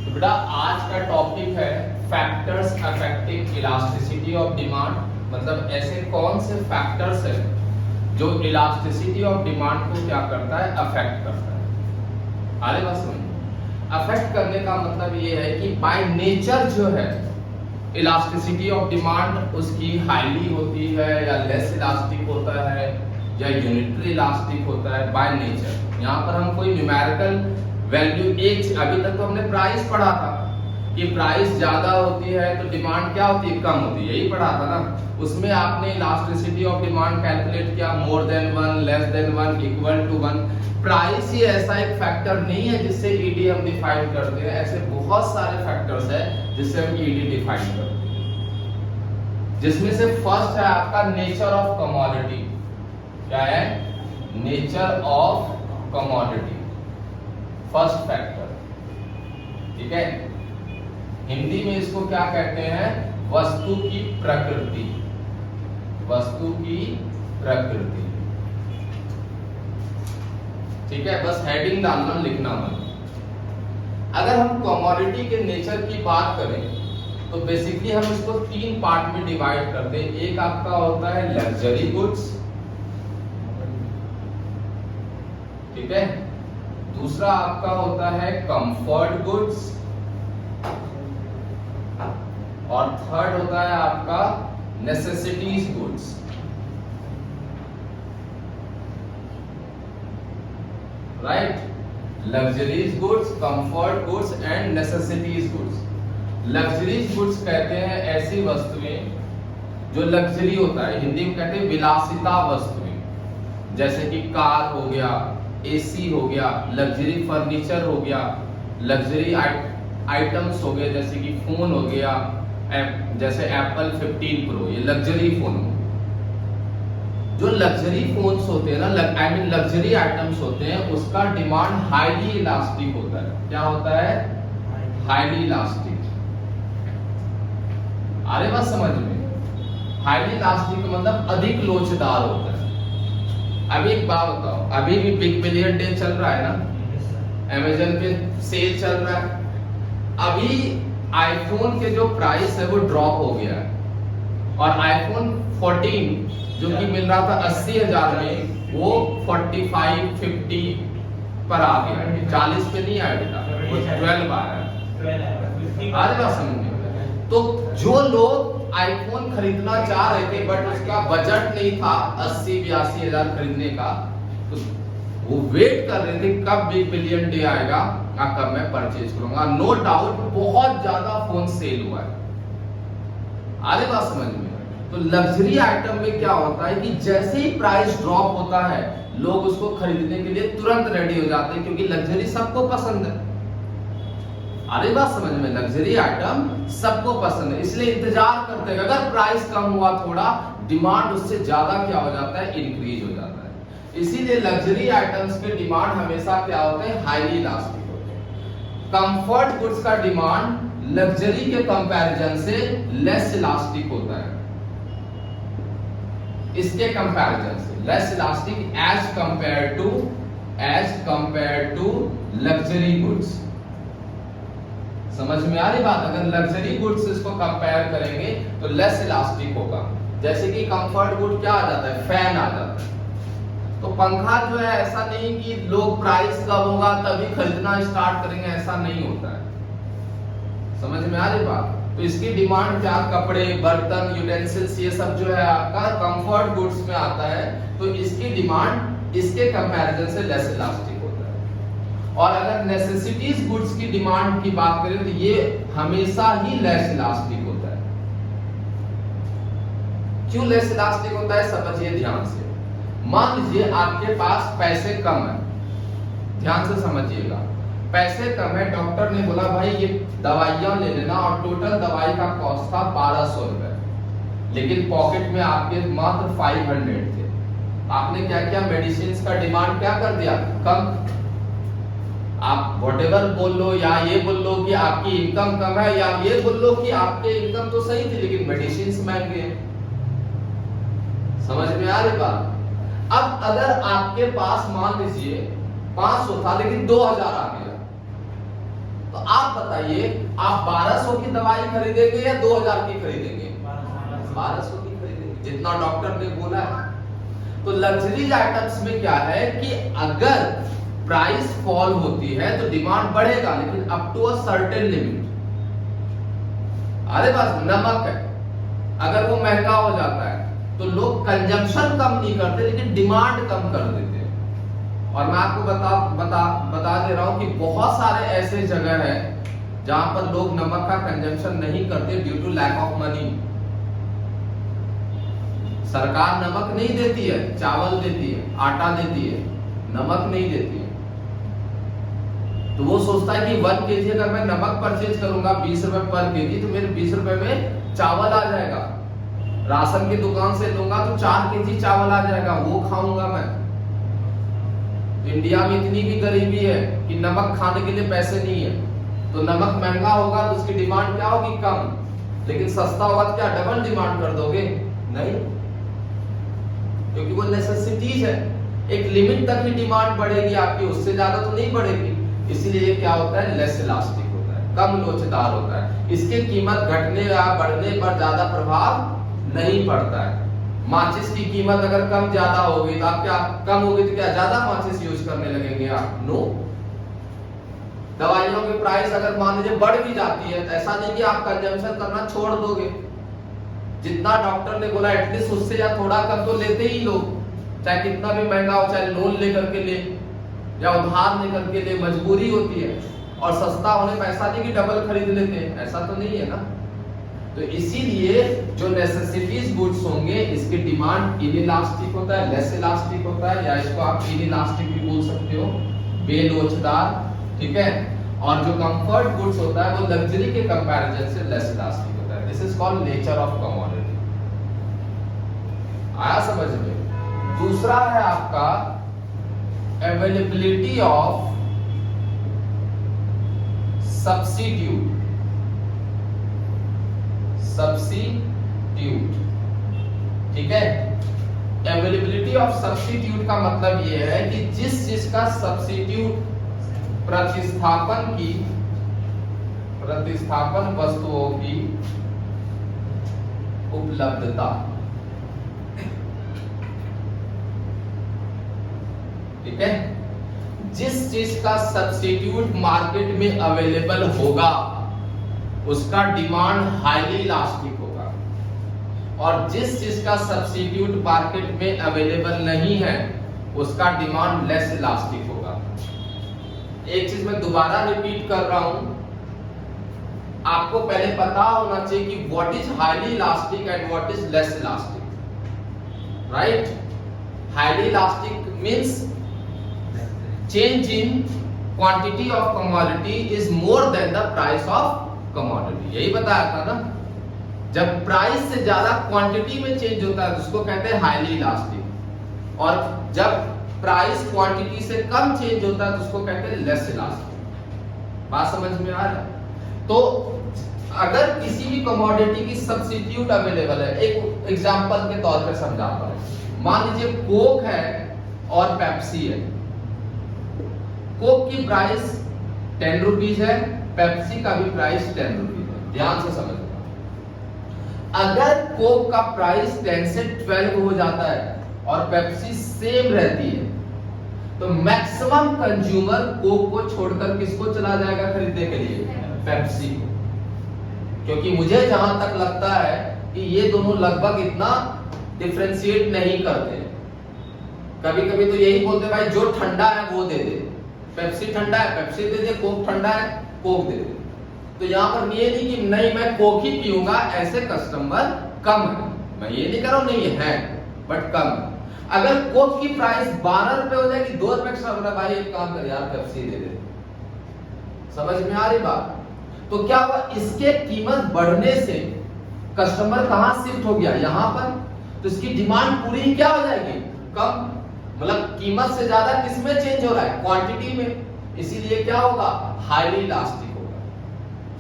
तो बेटा आज का टॉपिक है factors affecting elasticity of demand. मतलब ऐसे कौन से फैक्टर्स हैं जो इलास्टिसिटी ऑफ डिमांड को क्या करता है, अफेक्ट करता है। आगे बात समझ। अफेक्ट करने का मतलब ये है कि बाय नेचर जो है इलास्टिसिटी ऑफ डिमांड उसकी हाईली होती है या लेस इलास्टिक होता है या यूनिटरी इलास्टिक होता है बाय नेचर। यहाँ पर हम कोई न्यूमेरिकल वैल्यू एक, अभी तक तो हमने प्राइस पढ़ा था कि प्राइस ज्यादा होती है तो डिमांड क्या होती है, कम होती है, यही पढ़ा था ना। उसमें आपने इलास्टिसिटी ऑफ डिमांड कैलकुलेट किया, more than one, less than one, equal to one. Price ही ऐसा एक फैक्टर नहीं है जिससे ईडी हम डिफाइन करते हैं, ऐसे बहुत सारे फैक्टर्स है जिससे हम ईडी डिफाइन करते हैं। जिसमें से फर्स्ट है आपका नेचर ऑफ कमोडिटी। क्या है? Nature of commodity, first factor. ठीक है, हिंदी में इसको क्या कहते हैं? वस्तु की प्रकृति। वस्तु की प्रकृति। ठीक है, बस हेडिंग डालना, लिखना मत। अगर हम कमोडिटी के नेचर की बात करें तो बेसिकली हम इसको तीन पार्ट में डिवाइड करते हैं। एक आपका होता है लग्जरी गुड्स, ठीक है। दूसरा आपका होता है कंफर्ट गुड्स और थर्ड होता है आपका necessities goods. Right, luxuries goods, comfort goods and necessities goods. Luxuries goods कहते हैं ऐसी वस्तुएं जो लग्जरी होता है, हिंदी में कहते हैं विलासिता वस्तुएं, जैसे कि कार हो गया, एसी हो गया, लग्जरी फर्नीचर हो गया, लग्जरी आइटम्स हो गए जैसे कि फोन हो गया, जैसे एप्पल 15 प्रो, ये लग्जरी फोन हो। जो लग्जरी फोन्स होते हैं ना, आई मीन लग्जरी आइटम्स होते हैं, उसका डिमांड हाईली इलास्टिक होता है। क्या होता है? Highly elastic. आ रही बात समझ में? हाईली इलास्टिक मतलब अधिक लोचदार होता है। अभी एक बात बताओ, अभी भी बिग बिलियन डे चल रहा है ना, अमेज़न पे सेल चल रहा है। अभी आईफोन के जो प्राइस है वो ड्रॉप हो गया है और आईफोन 14 जो कि मिल रहा था 80,000 में, वो 45, 50 पर आ गया। 40 पे नहीं आया बेटा, वो 12 आ रहा है। आज बात समझ में? तो जो लोग आईफोन खरीदना चाह रहे थे बट उसका बजट नहीं था 80-82 हजार खरीदने का, तो वो वेट कर रहे थे कब बिग बिलियन डे आएगा और कब मैं परचेज करूंगा। नो डाउट बहुत ज्यादा फोन सेल हुआ है। आगे बात समझ में? तो लग्जरी आइटम में क्या होता है कि जैसे ही प्राइस ड्रॉप होता है लोग उसको खरीदने के लिए तुरंत रेडी हो जाते हैं, क्योंकि लग्जरी सबको पसंद है। अरे बात समझ में? लग्जरी आइटम सबको पसंद है, इसलिए इंतजार करते हैं। अगर प्राइस कम हुआ थोड़ा, डिमांड उससे ज्यादा क्या हो जाता है, इंक्रीज हो जाता है। इसीलिए लग्जरी आइटम्स के डिमांड हमेशा क्या होते हैं, हाईली इलास्टिक होते हैं। कंफर्ट गुड्स का डिमांड लग्जरी के कंपैरिजन से लेस इलास्टिक होता है। इसके कंपैरिजन से less elastic as compare to luxury goods. समझ में आ रही बात? अगर लग्जरी गुड्स इसको कंपेयर करेंगे तो लेस इलास्टिक होगा। जैसे कि कंफर्ट गुड क्या आ जाता है, फैन आ जाता है। तो पंखा जो है ऐसा नहीं कि लोग प्राइस कम होगा तभी खरीदना स्टार्ट करेंगे, ऐसा नहीं होता है। समझ में आ रही बात? तो इसकी डिमांड क्या, कपड़े, बर्तन, यूटेंसिल्स, ये सब जो है आपका कंफर्ट गुड्स में आता है, तो इसकी डिमांड इसके कंपैरिजन से लेस इलास्टिक। और अगर नेसेसिटीज गुड्स की डिमांड की बात करें तो ये हमेशा ही लेस इलास्टिक होता है। क्यों लेस इलास्टिक होता है, समझिए ध्यान से। मान लीजिए आपके पास पैसे कम है, ध्यान से समझिएगा। पैसे कम है, डॉक्टर ने बोला भाई ये दवाइयां ले लेना, और टोटल दवाई का कॉस्ट था 1200 रुपए, लेकिन पॉकेट में आपके मात्र 500 थे। आपने क्या किया, मेडिसिन का डिमांड क्या कर दिया, कम। आप व्हाटएवर बोल लो, या ये बोल लो कि आपकी इनकम कम है, या ये बोल लो कि आपके इनकम तो सही थी लेकिन मेडिसिन महंगे हैं। समझ में आ रही बात? अब अगर आप, 500 था लेकिन 2000 आ गया, तो आप बताइए, आप 1200 की दवाई खरीदेंगे या 2000 की खरीदेंगे? 1200 की खरीदेंगे, जितना डॉक्टर ने बोला है। तो लग्जरीज आइटम्स में क्या है कि अगर प्राइस फॉल होती है तो डिमांड बढ़ेगा, लेकिन up to a certain limit. अरे बस नमक है, अगर वो महंगा हो जाता है तो लोग कंजम्पशन कम नहीं करते लेकिन डिमांड कम कर देते हैं। और मैं आपको बता दे रहा हूं कि बहुत सारे ऐसे जगह हैं जहां पर लोग नमक का कंजम्पशन नहीं करते due to lack of money. सरकार नमक नहीं देती है, चावल देती है, आटा देती है, नमक नहीं देती है। तो वो सोचता है कि 1 kg अगर मैं नमक परचेज करूंगा 20 रुपए पर केजी, तो मेरे 20 रुपए में चावल आ जाएगा। राशन की दुकान से लूंगा तो 4 kg चावल आ जाएगा, वो खाऊंगा मैं। इंडिया में इतनी भी गरीबी है कि नमक खाने के लिए पैसे नहीं है, तो नमक महंगा होगा तो उसकी डिमांड क्या होगी? कम। लेकिन सस्ता होगा तो क्या डबल डिमांड कर दोगे? नहीं, क्योंकि वो नेसेसिटीज है। एक लिमिट तक ही डिमांड बढ़ेगी आपकी, उससे ज्यादा तो नहीं बढ़ेगी। इसीलिए क्या होता है? लेस इलास्टिक होता है, कम लोचदार होता है। इसके कीमत घटने या बढ़ने पर ज्यादा प्रभाव नहीं पड़ता है। माचिस की कीमत अगर कम ज्यादा होगी तो आप क्या कम होगी तो क्या ज्यादा माचिस यूज करने लगेंगे आप? नो। दवाइयों की प्राइस अगर मान लीजिए बढ़ भी जाती है तो ऐसा नहीं कि आप कंजम्पशन करना छोड़ दोगे। जितना डॉक्टर ने बोला एटलीस्ट उससे या थोड़ा कम तो लेते ही लोग, चाहे कितना भी महंगा हो, चाहे लोन लेकर के ले या उधार लेकर के ले, मजबूरी होती है। और सस्ता होने पर ऐसा नहीं कि डबल खरीद लेते हैं, ऐसा तो नहीं है ना। तो इसीलिए जो नेसेसिटीज गुड्स होंगे इसकी डिमांड इनइलास्टिक होता है, लेस इलास्टिक होता है, या इसको आप इनइलास्टिक भी बोल सकते हो, बेलोचदार, ठीक है। और जो कंफर्ट गुड्स होता है वो लग्जरी के कंपैरिजन से लेस इलास्टिक होता है। This is called nature of commodity. आया समझ में? दूसरा है आपका अवेलेबिलिटी ऑफ सब्स्टिट्यूट। ठीक है। अवेलेबिलिटी ऑफ सब्स्टिट्यूट का मतलब यह है कि जिस चीज का सब्स्टिट्यूट प्रतिस्थापन वस्तुओं की उपलब्धता, ठीक है। जिस चीज का सब्स्टिट्यूट मार्केट में अवेलेबल होगा उसका डिमांड हाईली इलास्टिक होगा, और जिस चीज का सब्स्टिट्यूट मार्केट में अवेलेबल नहीं है उसका डिमांड लेस इलास्टिक होगा। एक चीज मैं दोबारा रिपीट कर रहा हूं, आपको पहले पता होना चाहिए कि what is highly elastic and what is less elastic, right. Highly elastic means change in quantity of commodity is more than the price of commodity, यही बताया था ना। जब प्राइस से ज्यादा क्वांटिटी में चेंज होता है तो उसको कहते हैं हाईली इलास्टिक, और जब प्राइस क्वांटिटी से कम चेंज होता है तो उसको कहते हैं लेस इलास्टिक। बात समझ में आ रहा है? तो अगर किसी भी कमोडिटी की सब्स्टिट्यूट अवेलेबल है, एक एग्जांपल के तौर पे समझाता हूं। मान लीजिए कोक है और पेप्सी है। कोक की प्राइस 10 रुपीज है, पेप्सी का भी प्राइस 10 रुपीज है। ध्यान से समझना, अगर कोक का प्राइस 10 से 12 हो जाता है और पेप्सी सेम रहती है तो मैक्सिमम कंज्यूमर कोक को छोड़कर किसको चला जाएगा खरीदने के लिए? पेप्सी को। क्योंकि मुझे जहां तक लगता है कि ये दोनों लगभग इतना डिफरेंशिएट नहीं करते। कभी कभी तो यही बोलते भाई जो ठंडा है वो दे दे, पेप्सी ठंडा है पेप्सी दे दे, कोक ठंडा है कोक दे दे। तो यहाँ पर ये नहीं कि नहीं मैं कोक ही पीऊंगा, ऐसे कस्टमर कम है। मैं ये नहीं कर रहा हूं नहीं है, बट कम है। अगर कोक की प्राइस 12 रुपए हो जाएगी, 2 रुपए एक्स्ट्रा हो रहा, भाई एक काम कर यार पेप्सी दे दे। समझ में आ रही बात? तो क्या हुआ, इसके कीमत बढ़ने से कस्टमर कहां शिफ्ट हो गया? यहां पर। तो इसकी डिमांड पूरी क्या हो जाएगी? कम। मतलब कीमत से ज्यादा किसमें चेंज हो रहा है? क्वांटिटी में। इसीलिए क्या होगा? हाईली इलास्टिक होगा।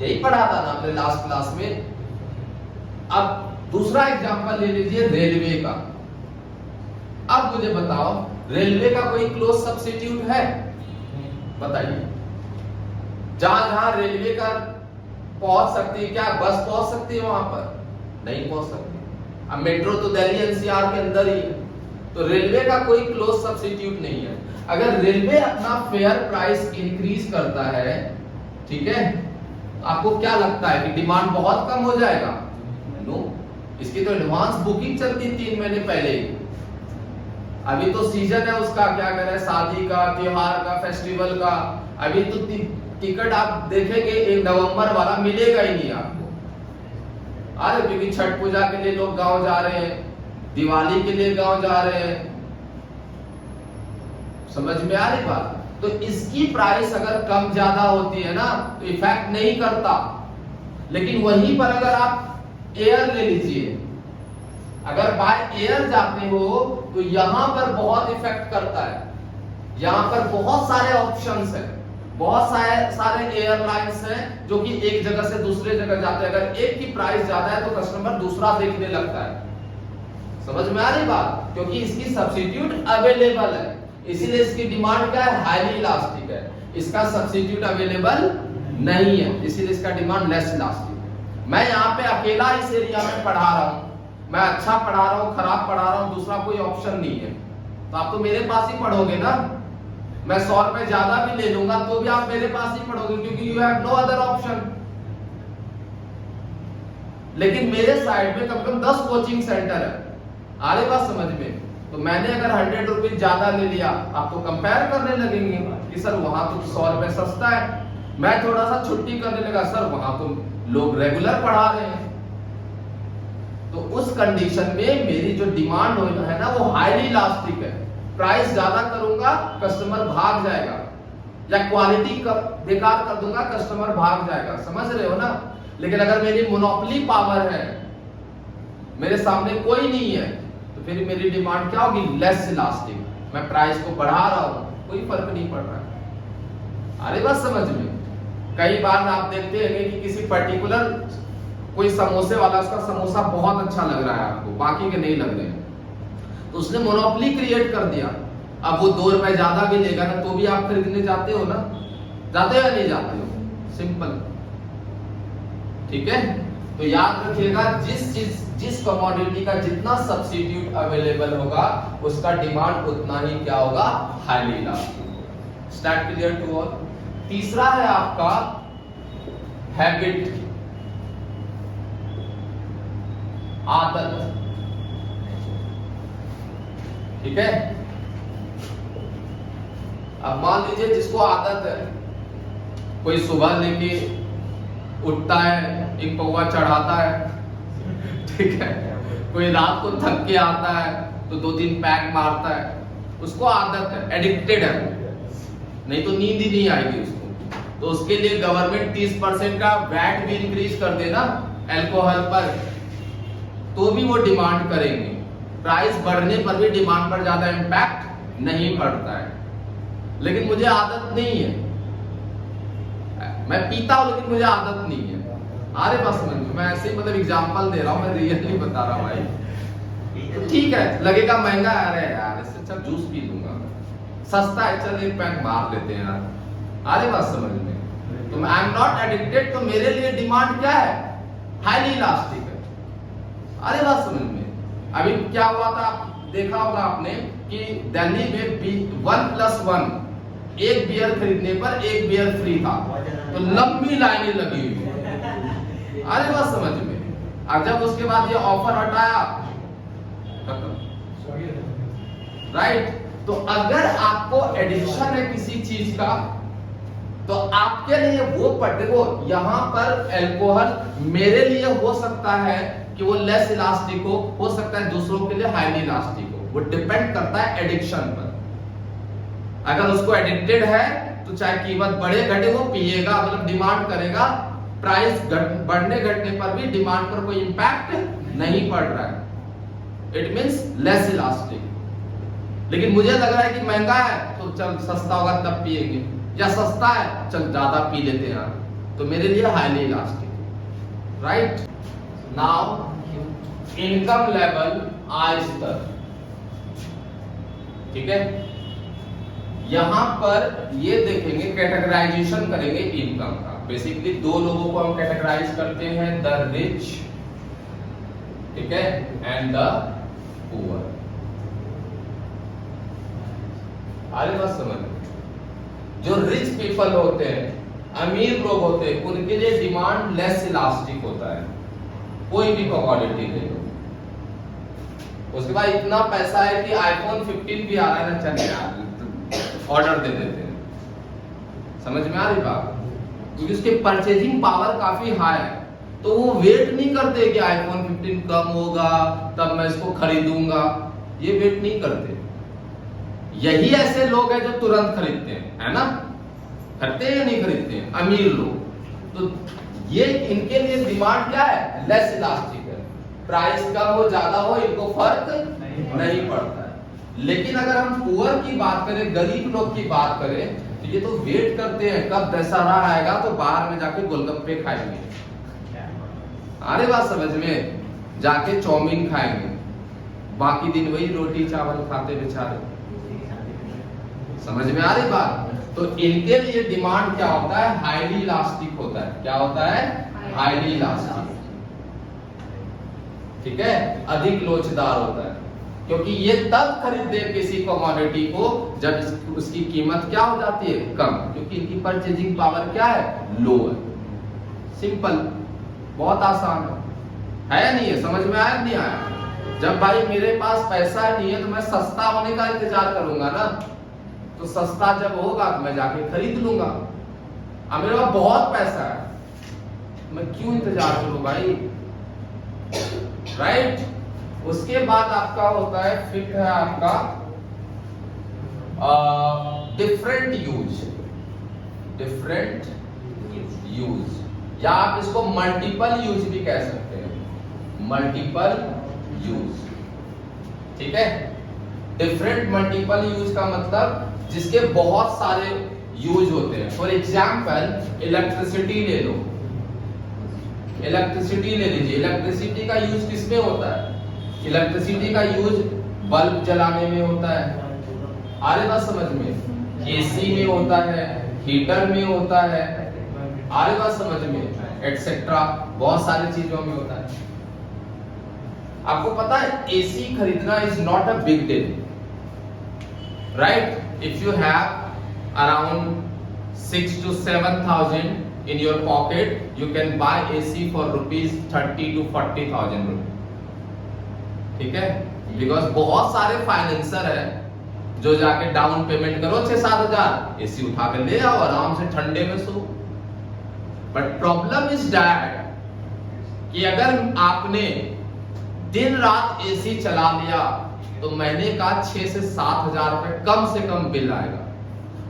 यही पढ़ा था ना हमने लास्ट क्लास में। अब दूसरा एग्जांपल ले लीजिए रेलवे का। अब मुझे बताओ रेलवे का कोई क्लोज सब्स्टिट्यूट है? बताइए। जहां जहां रेलवे का पहुंच सकती है, क्या बस पहुंच सकती है वहां पर? नहीं पहुंच सकती। अब मेट्रो तो दिल्ली एनसीआर के अंदर ही है, तो रेलवे का कोई क्लोज सब्स्टिट्यूट नहीं है। अगर रेलवे अपना फेयर प्राइस इंक्रीज करता है, ठीक है, आपको क्या लगता है कि डिमांड बहुत कम हो जाएगा? नो, इसकी तो एडवांस बुकिंग चलती 3 महीने पहले ही। अभी तो सीजन है उसका, क्या कह रहे हैं, शादी का, त्योहार का, फेस्टिवल का। अभी तो टिकट आप देखेंगे 1 नवंबर वाला मिलेगा ही नहीं आपको। अरे क्योंकि छठ पूजा के लिए लोग गांव जा रहे हैं, दिवाली के लिए गांव जा रहे हैं। समझ में आ रही बात? तो इसकी प्राइस अगर कम ज्यादा होती है ना तो इफेक्ट नहीं करता, लेकिन वहीं पर अगर आप एयर ले लीजिए, अगर बाय एयर जाते हो तो यहां पर बहुत इफेक्ट करता है। यहां पर बहुत सारे ऑप्शंस हैं, बहुत सारे एयरलाइंस हैं जो कि एक जगह से दूसरे जगह जाते हैं। अगर एक की प्राइस ज्यादा है तो कस्टमर दूसरा देखने लगता है। समझ में आ रही बात? क्योंकि इसकी सब्स्टिट्यूट अवेलेबल है, इसीलिए इसकी डिमांड क्या है? हाईली इलास्टिक है। इसका सब्स्टिट्यूट अवेलेबल नहीं है, इसीलिए इसका डिमांड लेस इलास्टिक है। मैं यहाँ पे अकेला इस एरिया में पढ़ा रहा हूँ, मैं अच्छा पढ़ा रहा हूँ, खराब पढ़ा रहा हूँ, दूसरा कोई ऑप्शन नहीं है, तो आप तो मेरे पास ही पढ़ोगे ना। मैं 100 रुपए ज्यादा भी ले लूंगा तो भी आप मेरे पास ही पढ़ोगे, क्योंकि you have no other option. लेकिन मेरे साइड में कम से कम 10 कोचिंग सेंटर है, आ रही बात समझ में? तो मैंने अगर 100 रुपीज ज्यादा ले लिया, आप तो कंपेयर करने लगेंगे कि सर वहां तो 100 रुपए सस्ता है। मैं थोड़ा सा छुट्टी करने लगा, सर वहां तो लोग रेगुलर पढ़ा रहे हैं। तो उस कंडीशन में मेरी जो डिमांड है ना वो हाईली इलास्टिक है। प्राइस ज्यादा करूंगा कस्टमर भाग जाएगा, या क्वालिटी बेकार कर दूंगा कस्टमर भाग जाएगा। समझ रहे हो ना? लेकिन अगर मेरी मोनोपोली पावर है, मेरे सामने कोई नहीं है, तो फिर मेरी डिमांड क्या होगी? Less elastic. मैं प्राइस को बढ़ा रहा हूं, कोई फर्क नहीं पड़ रहा। अरे बस समझ में? कई बार आप देखते हैं कि किसी पर्टिकुलर कोई समोसे वाला, उसका समोसा बहुत अच्छा लग रहा है आपको, बाकी के नहीं लग रहे, तो उसने मोनोपोली क्रिएट कर दिया। अब वो 2 रुपए ज्यादा भी लेगा ना तो भी आप खरीदने जाते हो ना? जाते हो या नहीं जाते हो? सिंपल, ठीक है? तो याद रखिएगा, जिस कमोडिटी का जितना सब्स्टिट्यूट अवेलेबल होगा उसका डिमांड उतना ही क्या होगा? Highly elastic. Start clear to all? तीसरा है आपका हैबिट, आदत, ठीक है? अब मान लीजिए जिसको आदत है, कोई सुबह लेके उठता है, एक पौवा चढ़ाता है, ठीक है, कोई रात को थक के आता है तो 2-3 पैक मारता है, उसको आदत है, एडिक्टेड है, नहीं तो नींद ही नहीं आएगी उसको। तो उसके लिए गवर्नमेंट 30% का वैट भी इंक्रीज कर देना अल्कोहल पर, तो भी वो डिमांड करेंगे। प्राइस बढ़ने पर भी डिमांड पर ज्यादा इंपैक्ट नहीं पड़ता है। लेकिन मुझे आदत नहीं है, मैं पीता हूं लेकिन मुझे आदत नहीं है। अरे बस समझ, मैं ऐसे ही मतलब एग्जांपल दे रहा हूं, मैं रियली बता रहा हूं भाई। तो ठीक है, लगेगा महंगा, अरे यार इससे अच्छा जूस पी लूंगा, सस्ता है, चल 1 पैक मार लेते हैं यार। अरे बस समझ में? तो आई एम नॉट एडिक्टेड, तो मेरे लिए डिमांड क्या है? हाईली इलास्टिक है। अरे बात समझ में? अभी क्या हुआ था, देखा होगा आपने कि दिल्ली में 1+1 एक बियर खरीदने पर 1 बियर फ्री था, तो लंबी लाइनें लगी हुई। अरे बात समझ में? अब जब उसके बाद ये ऑफर हटाया, राइट? तो अगर आपको एडिक्शन है किसी चीज का, तो आपके लिए वो देखो, यहां पर अल्कोहल मेरे लिए हो सकता है कि वो लेस इलास्टिक हो सकता है दूसरों के लिए हाईली इलास्टिक हो, वो डिपेंड करता है एडिक्शन पर। अगर उसको एडिक्टेड है तो चाहे कीमत बढ़े घटे वो पिएगा, मतलब डिमांड करेगा। प्राइस बढ़ने घटने पर भी डिमांड पर कोई इंपैक्ट नहीं पड़ रहा है, इट मींस लेस इलास्टिक। लेकिन मुझे लग रहा है कि महंगा है तो चल सस्ता होगा तब पिएंगे, या सस्ता है चल ज्यादा पी लेते हैं, तो मेरे लिए highly elastic, right? Now income level, आय स्तर, ठीक है? यहां पर ये देखेंगे, कैटेगराइजेशन करेंगे इनकम का। बेसिकली दो लोगों को हम कैटेगराइज करते हैं, द रिच, ठीक है, एंड द पुअर। आगे बात समझ, जो रिच पीपल होते हैं, अमीर लोग होते हैं, उनके लिए डिमांड लेस इलास्टिक होता है। कोई भी कमोडिटी ले लो, उसके बाद इतना पैसा है कि आईफोन 15 भी आ रहा है ना, चल यार ऑर्डर दे देते हैं। समझ में आ रही बात? क्योंकि उसके परचेजिंग पावर काफी हाई है, तो वो वेट नहीं करते कि आईफोन 15 कम होगा तब मैं इसको खरीदूंगा, ये वेट नहीं करते। यही ऐसे लोग हैं जो तुरंत खरीदते हैं, है ना? खरीदते हैं या नहीं खरीदते हैं? अमीर लोग। तो ये इनके लिए डिमांड क्या है? लेस इलास्टिक है। प्राइस कम हो ज्यादा हो इनको फर्क नहीं पड़ता है। लेकिन अगर हम पुअर की बात करें, गरीब लोग की बात करें, तो ये तो वेट करते हैं कब दशहरा आएगा तो बाहर में जाके गोलगप्पे खाएंगे। अरे बात समझ में, जाके चाउमीन खाएंगे, बाकी दिन वही रोटी चावल खाते बेचारे। समझ में आ रही बात? तो इनके लिए डिमांड क्या होता है? हाईली इलास्टिक होता है। क्या होता है? हाईली इलास्टिक, ठीक है, अधिक लोचदार होता है। क्योंकि ये तब खरीदते हैं किसी कमोडिटी को जब उसकी कीमत क्या हो जाती है? कम, क्योंकि इनकी परचेजिंग पावर क्या है? लो है। सिंपल, बहुत आसान है या नहीं है? समझ में आया नहीं आया? जब भाई मेरे पास पैसा नहीं है तो मैं सस्ता होने का इंतजार करूंगा ना, तो सस्ता जब होगा तो मैं जाके खरीद लूंगा। अब मेरे पास बहुत पैसा है, मैं क्यों इंतजार करूं भाई, राइट? उसके बाद आपका होता है, फिर है आपका डिफरेंट यूज। डिफरेंट यूज, या आप इसको मल्टीपल यूज भी कह सकते हैं। मल्टीपल यूज, ठीक है। डिफरेंट मल्टीपल यूज का मतलब जिसके बहुत सारे यूज होते हैं। फॉर एग्जाम्पल इलेक्ट्रिसिटी ले लो, इलेक्ट्रिसिटी ले लीजिए। इलेक्ट्रिसिटी का यूज किसमें होता है? इलेक्ट्रिसिटी का यूज बल्ब जलाने में होता है, आ रही बात समझ में? एसी में होता है, हीटर में होता है, आ रही बात समझ में? एटसेट्रा, बहुत सारी चीजों में होता है। आपको पता है एसी खरीदना is not a big deal, right? If you have around 6 to 7,000 in your pocket, you can buy AC for rupees 30 to 40,000 rupees, ठीक है? Because बहुत सारे फाइनेंसर है जो जाके डाउन पेमेंट करो 6-7 हजार, एसी उठा के ले आओ, आराम से ठंडे में सो। बट प्रॉब्लम इज दैट कि अगर आपने दिन रात एसी चला लिया तो महीने का 6 से 7 हजार रुपए कम से कम बिल आएगा,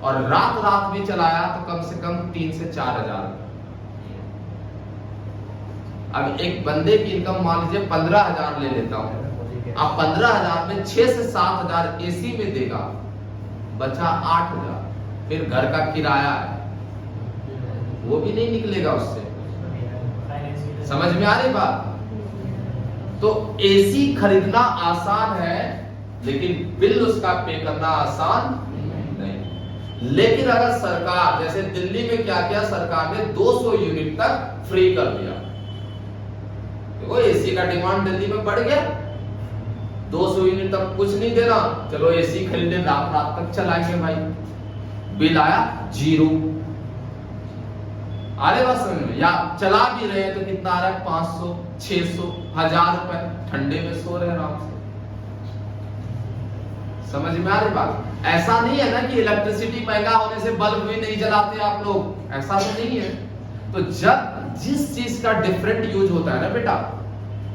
और रात रात भी चलाया तो कम से कम 3 से 4 हजार। अब एक बंदे की इनकम मान लीजिए 15,000 ले लेता हूं, अब 15,000 में 6 से 7 हजार एसी में देगा, बचा 8,000। फिर घर का किराया है, वो भी नहीं निकलेगा उससे। समझ में आ रही बात? तो एसी खरीदना आसान है, लेकिन बिल उसका पे करना आसान नहीं। लेकिन अगर सरकार, जैसे दिल्ली में क्या किया सरकार ने, 200 यूनिट तक फ्री कर दिया। देखो एसी का डिमांड दिल्ली में बढ़ गया, 200 यूनिट तक कुछ नहीं देना, चलो एसी खरीदे, रात रात तक चलाएंगे भाई। बिल आया 0। अरे बस समझ में, या चला भी रहे हैं तो कितना आ रहा है? 500, 600, 1000 रुपए, ठंडे में सो रहे हैं आराम से। समझ में आ रही बात? ऐसा नहीं है ना कि इलेक्ट्रिसिटी महंगा होने से बल्ब भी नहीं जलाते आप लोग, ऐसा तो नहीं है। तो जब जिस चीज का डिफरेंट यूज होता है ना बेटा,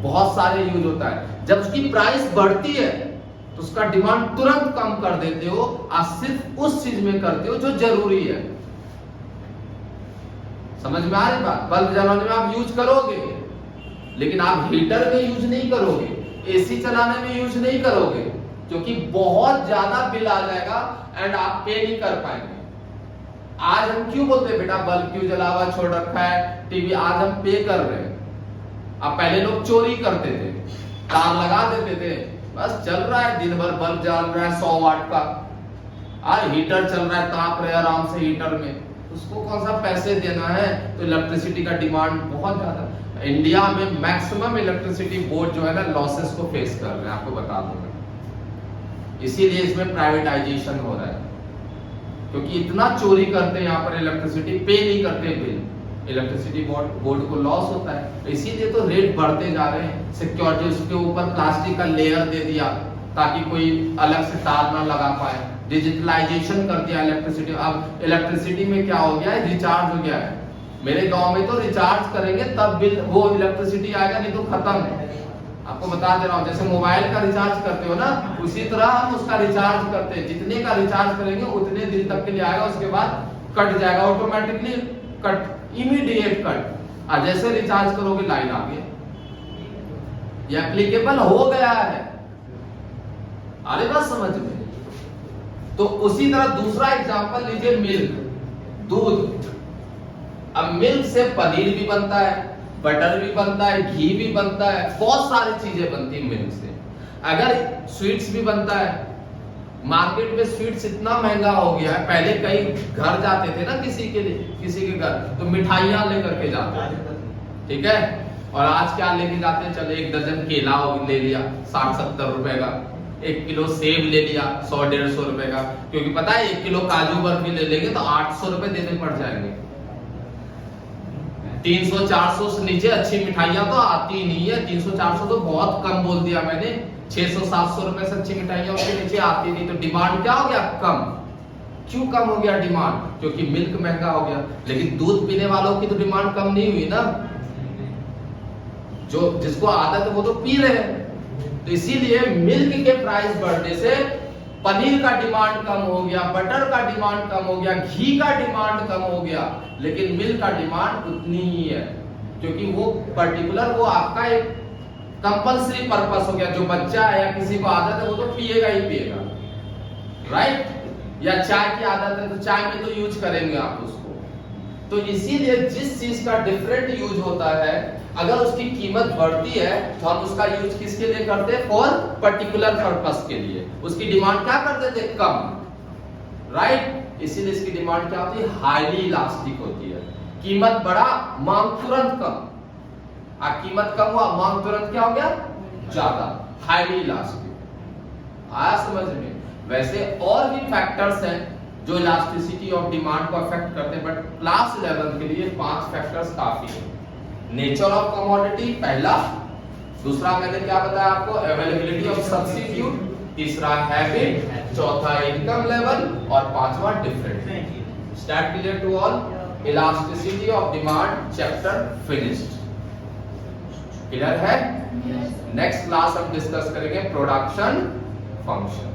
बहुत सारे यूज होता है, जब उसकी प्राइस बढ़ती है तो उसका डिमांड तुरंत कम कर देते हो, आप सिर्फ उस चीज में करते हो जो जरूरी है। समझ में आ रही बात? बल्ब जलाने में आप यूज करोगे, लेकिन आप हीटर में यूज नहीं करोगे, एसी चलाने में यूज नहीं करोगे, क्योंकि बहुत ज्यादा बिल आ जाएगा एंड आप पे नहीं कर पाएंगे। आज हम क्यों बोलते हैं बेटा बल्ब क्यों जला हुआ छोड़ रखा है, टीवी? आज हम पे कर रहे हैं। अब पहले लोग चोरी करते थे, तार लगा देते थे, बस चल रहा है दिन भर बल्ब जल रहा है 100 वाट का। हीटर चल रहा है, ताप रहे आराम से हीटर में, उसको कौन सा पैसे देना है? तो इलेक्ट्रिसिटी का डिमांड बहुत ज्यादा। इंडिया में मैक्सिमम इलेक्ट्रिसिटी बोर्ड जो है ना लॉसेस को फेस कर रहे हैं, आपको बता दूंगा। इसीलिए इसमें प्राइवेटाइजेशन हो रहा है, क्योंकि इतना चोरी करते हैं यहाँ पर, इलेक्ट्रिसिटी पे नहीं करते बिल, इलेक्ट्रिसिटी बोर्ड को लॉस होता है। इसीलिए तो रेट बढ़ते जा रहे हैं। सिक्योरिटी उसके ऊपर प्लास्टिक का लेयर दे दिया ताकि कोई अलग से तार ना लगा पाए। डिजिटलाइजेशन कर दिया इलेक्ट्रिसिटी। अब इलेक्ट्रिसिटी में क्या हो गया है, रिचार्ज हो गया है। मेरे गांव में तो रिचार्ज करेंगे तब बिल वो इलेक्ट्रिसिटी आएगा, नहीं तो खत्म है। आपको बता दे रहा हूँ, जैसे मोबाइल का रिचार्ज करते हो ना, उसी तरह हम उसका रिचार्ज करते हैं। जितने का रिचार्ज करेंगे उतने दिन तक के लिए आएगा, उसके बाद कट जाएगा ऑटोमेटिकली, कट, इमीडिएट कट। और जैसे रिचार्ज करोगे लाइन आ गई, ये एप्लीकेबल हो गया है। अरे बस समझ में। तो उसी तरह दूसरा एग्जांपल लीजिए, मिल्क, दूध। अब मिल्क से पनीर भी बनता है, बटर भी बनता है, घी भी बनता है, बहुत सारी चीजें बनती है मिल्क से। अगर स्वीट्स भी बनता है, मार्केट में स्वीट्स इतना महंगा हो गया है। पहले कई घर जाते थे ना किसी के घर, तो मिठाइयां लेकर के जाते थे, ठीक है। और आज क्या लेके जाते हैं, चलो 1 दर्जन केला ले लिया 60-70 रुपए का, 1 किलो सेब ले लिया 100-150 रुपए का, क्योंकि पता है 1 किलो काजू बर्फी ले लेंगे तो 800 रुपए देने पड़ जाएंगे। 300-400 से नीचे अच्छी मिठाइयां तो आती ही नहीं है। 300-400 तो बहुत कम बोल दिया मैंने, 600-700 रुपए से अच्छी मिठाइयां उसके नीचे आती नहीं। तो डिमांड क्या हो गया, कम। क्यों कम हो गया डिमांड? क्योंकि मिल्क महंगा हो गया। लेकिन दूध पीने वालों की तो डिमांड कम नहीं हुई ना, जो जिसको आदत है वो तो पी रहे हैं। तो इसीलिए मिल्क के प्राइस बढ़ने से पनीर का डिमांड कम हो गया, बटर का डिमांड कम हो गया, घी का डिमांड कम हो गया, लेकिन मिल्क का डिमांड उतनी ही है। क्योंकि वो पर्टिकुलर, वो आपका एक कंपल्सरी पर्पस हो गया। जो बच्चा है या किसी को आदत है वो तो पिएगा ही पिएगा, राइट। या चाय की आदत है तो चाय में तो यूज करेंगे आप उसको। तो इसीलिए जिस चीज का डिफरेंट यूज होता है, अगर उसकी कीमत बढ़ती है तो हम उसका यूज किसके लिए करते हैं, फॉर पर्टिकुलर पर्पस के लिए। उसकी डिमांड क्या कर देते, कम, राइट। इसीलिए इसकी डिमांड क्या होती है, हाईली इलास्टिक होती है। कीमत बढ़ा, मांग तुरंत कम। कीमत कम हुआ, मांग तुरंत क्या हो गया, ज्यादा, हाईली इलास्टिक। आया समझ में? वैसे और भी फैक्टर्स हैं जो इलास्टिसिटी ऑफ डिमांड को अफेक्ट करते हैं, बट क्लास 11 के लिए 5 फैक्टर्स काफी है। नेचर ऑफ कमोडिटी पहला, दूसरा मैंने क्या बताया आपको, अवेलेबिलिटी ऑफ सब्स्टिट्यूट, तीसरा हैबिट, चौथा इनकम लेवल, और पांचवा different. Start clear to all? Elasticity of demand chapter finished. Clear है? नेक्स्ट क्लास हम डिस्कस करेंगे प्रोडक्शन फंक्शन।